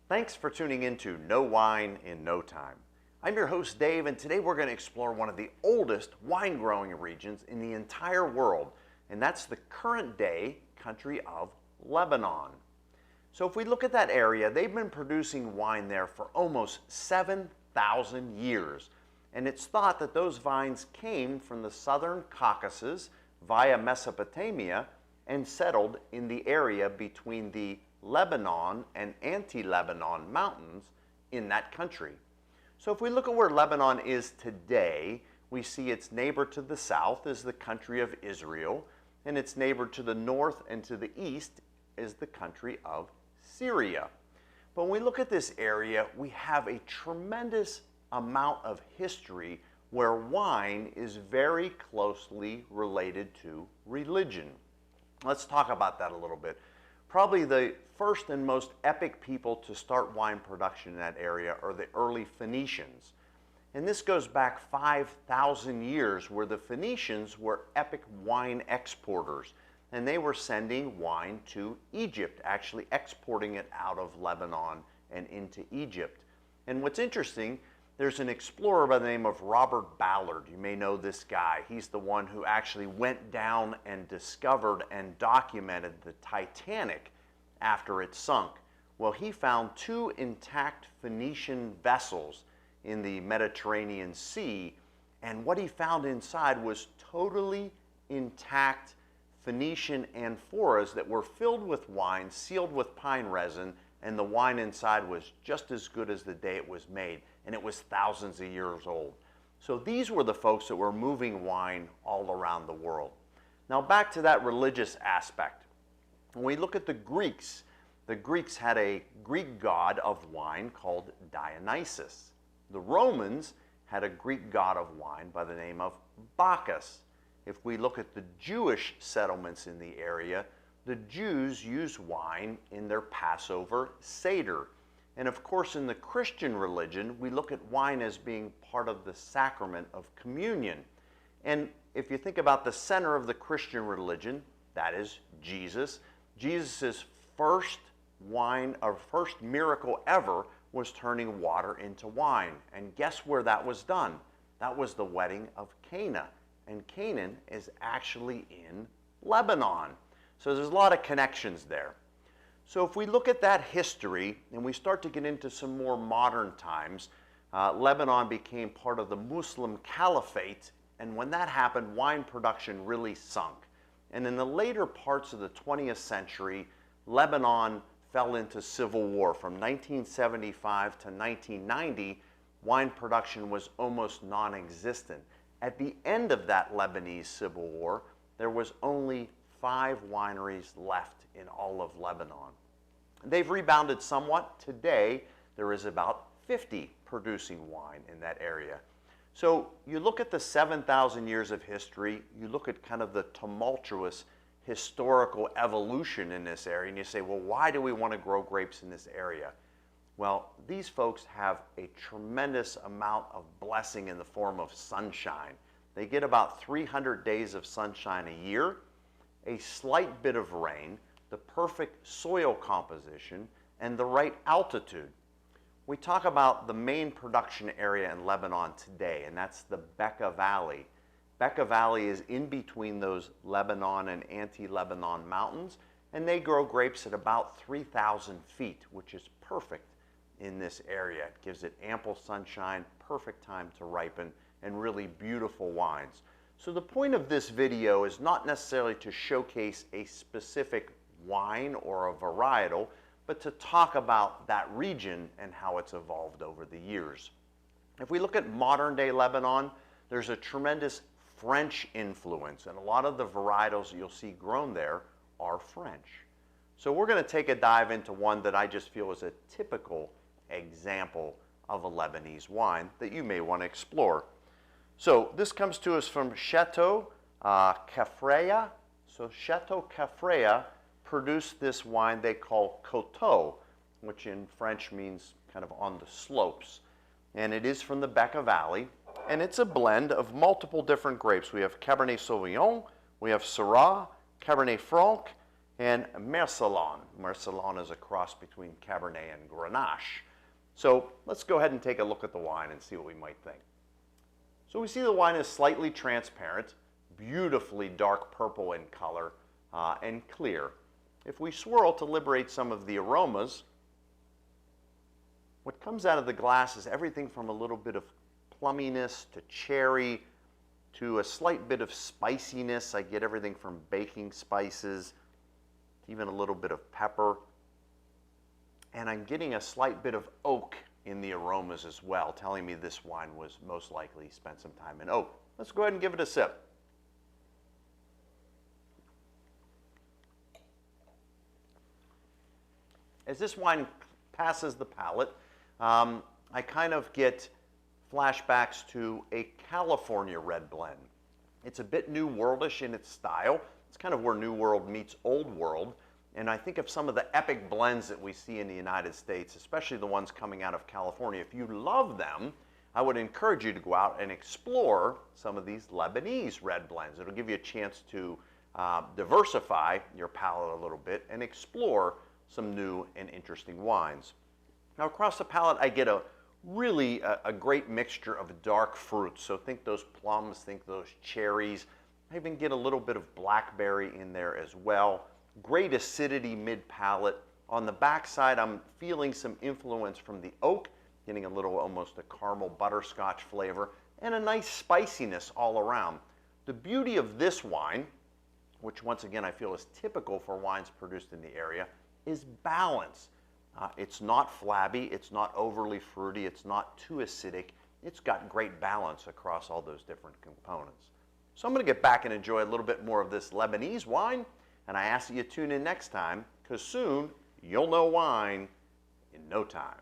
Thanks for tuning in to No Wine in No Time. I'm your host Dave, and today we're going to explore one of the oldest wine growing regions in the entire world, and that's the current day country of Lebanon. So if we look at that area, they've been producing wine there for almost 7,000 years, and it's thought that those vines came from the southern Caucasus via Mesopotamia and settled in the area between the Lebanon and anti-Lebanon mountains in that country. So if we look at where Lebanon is today, we see its neighbor to the south is the country of Israel, and its neighbor to the north and to the east is the country of Syria. But when we look at this area, we have a tremendous amount of history where wine is very closely related to religion. Let's talk about that a little bit. Probably the first and most epic people to start wine production in that area are the early Phoenicians. And this goes back 5,000 years, where the Phoenicians were epic wine exporters. And they were sending wine to Egypt, actually exporting it out of Lebanon and into Egypt. And what's interesting, there's an explorer by the name of Robert Ballard. You may know this guy. He's the one who actually went down and discovered and documented the Titanic after it sunk. Well, he found two intact Phoenician vessels in the Mediterranean Sea, and what he found inside was totally intact Phoenician amphoras that were filled with wine, sealed with pine resin, and the wine inside was just as good as the day it was made, and it was thousands of years old. So these were the folks that were moving wine all around the world. Now back to that religious aspect. When we look at the Greeks had a Greek god of wine called Dionysus. The Romans had a Greek god of wine by the name of Bacchus. If we look at the Jewish settlements in the area, the Jews use wine in their Passover Seder. And of course, in the Christian religion, we look at wine as being part of the sacrament of communion. And if you think about the center of the Christian religion, that is Jesus. Jesus' first wine, or first miracle ever, was turning water into wine. And guess where that was done? That was the wedding of Cana. And Canaan is actually in Lebanon. So there's a lot of connections there. So if we look at that history and we start to get into some more modern times, Lebanon became part of the Muslim Caliphate, and when that happened, wine production really sunk. And in the later parts of the 20th century, Lebanon fell into civil war. From 1975 to 1990, wine production was almost non-existent. At the end of that Lebanese civil war, there was only 5 wineries left in all of Lebanon. They've rebounded somewhat. Today, there is about 50 producing wine in that area. So you look at the 7,000 years of history, you look at kind of the tumultuous historical evolution in this area, and you say, well, why do we want to grow grapes in this area? Well, these folks have a tremendous amount of blessing in the form of sunshine. They get about 300 days of sunshine a year, a slight bit of rain, the perfect soil composition, and the right altitude. We talk about the main production area in Lebanon today, and that's the Bekaa Valley. Bekaa Valley is in between those Lebanon and anti-Lebanon mountains, and they grow grapes at about 3,000 feet, which is perfect in this area. It gives it ample sunshine, perfect time to ripen, and really beautiful wines. So the point of this video is not necessarily to showcase a specific wine or a varietal, but to talk about that region and how it's evolved over the years. If we look at modern day Lebanon, there's a tremendous French influence, and a lot of the varietals you'll see grown there are French. So we're going to take a dive into one that I just feel is a typical example of a Lebanese wine that you may want to explore. So this comes to us from Chateau Cafreya. So Chateau Cafreya produced this wine they call Coteau, which in French means kind of on the slopes. And it is from the Bekaa Valley, and it's a blend of multiple different grapes. We have Cabernet Sauvignon, we have Syrah, Cabernet Franc, and Mercelan. Marcelana is a cross between Cabernet and Grenache. So let's go ahead and take a look at the wine and see what we might think. So we see the wine is slightly transparent, beautifully dark purple in color, and clear. If we swirl to liberate some of the aromas, what comes out of the glass is everything from a little bit of plumminess to cherry to a slight bit of spiciness. I get everything from baking spices to even a little bit of pepper. And I'm getting a slight bit of oak in the aromas as well, telling me this wine was most likely spent some time in oak. Let's go ahead and give it a sip. As this wine passes the palate, I kind of get flashbacks to a California red blend. It's a bit New Worldish in its style. It's kind of where New World meets Old World. And I think of some of the epic blends that we see in the United States, especially the ones coming out of California. If you love them, I would encourage you to go out and explore some of these Lebanese red blends. It'll give you a chance to diversify your palate a little bit and explore some new and interesting wines. Now across the palate, I get a great mixture of dark fruits. So think those plums, think those cherries. I even get a little bit of blackberry in there as well. Great acidity mid-palate. On the back side, I'm feeling some influence from the oak, getting a little almost a caramel butterscotch flavor, and a nice spiciness all around. The beauty of this wine, which once again I feel is typical for wines produced in the area, is balance. It's not flabby, it's not overly fruity, it's not too acidic. It's got great balance across all those different components. So I'm going to get back and enjoy a little bit more of this Lebanese wine, and I ask that you tune in next time, because soon you'll know wine in no time.